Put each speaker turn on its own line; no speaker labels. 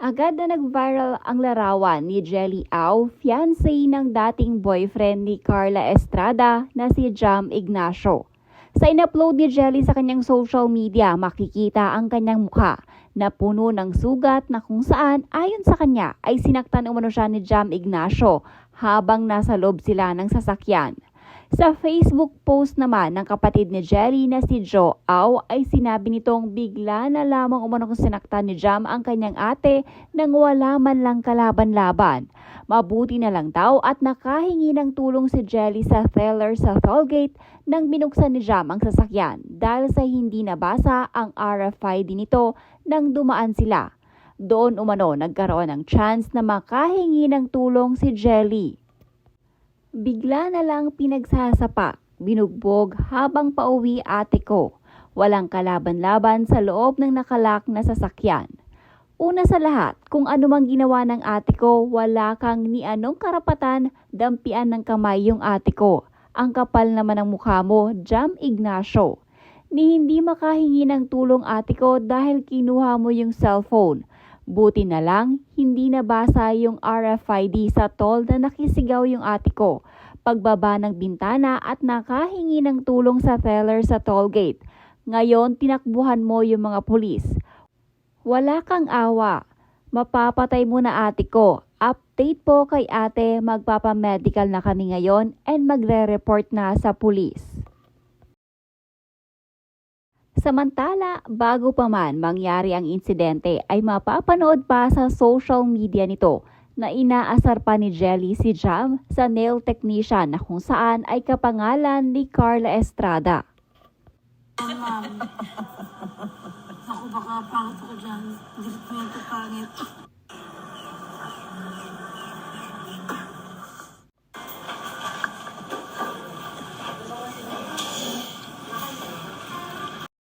Agad na nag-viral ang larawan ni Jelly Au, fiancé ng dating boyfriend ni Carla Estrada na si Jam Ignacio. Sa in-upload ni Jelly sa kanyang social media, makikita ang kanyang mukha na puno ng sugat na kung saan ayon sa kanya ay sinaktan umano siya ni Jam Ignacio habang nasa loob sila ng sasakyan. Sa Facebook post naman ng kapatid ni Jelly na si Jo Au ay sinabi nitong bigla na lamang umano kung sinaktan ni Jam ang kanyang ate nang wala man lang kalaban-laban. Mabuti na lang daw at nakahingi ng tulong si Jelly sa teller sa tollgate nang binuksan ni Jam ang sasakyan dahil sa hindi nabasa ang RFID nito nang dumaan sila. Doon umano nagkaroon ng chance na makahingi ng tulong si Jelly. Bigla na lang pinagsasapak, binugbog habang pauwi ate ko. Walang kalaban-laban sa loob ng nakalak na sasakyan. Una sa lahat, kung ano mang ginawa ng ate ko, wala kang ni anong karapatan dampian ng kamay yung ate ko. Ang kapal naman ng mukha mo, Jam Ignacio. Ni hindi makahingi ng tulong ate ko dahil kinuha mo yung cellphone. Buti na lang, hindi nabasa yung RFID sa toll na nakisigaw yung ate ko. Pagbaba ng bintana at nakahingi ng tulong sa teller sa tollgate. Ngayon, tinakbuhan mo yung mga pulis. Wala kang awa. Mapapatay mo na ate ko. Update po kay ate, magpapamedical na kami ngayon and magre-report na sa pulis. Samantala, bago pa man mangyari ang insidente ay mapapanood pa sa social media nito na inaasar pa ni Jelly si Jam sa nail technician na kung saan ay kapangalan ni Carla Estrada.
Ma'am, ako baka pangit ako dyan. Hindi ko ito pangit.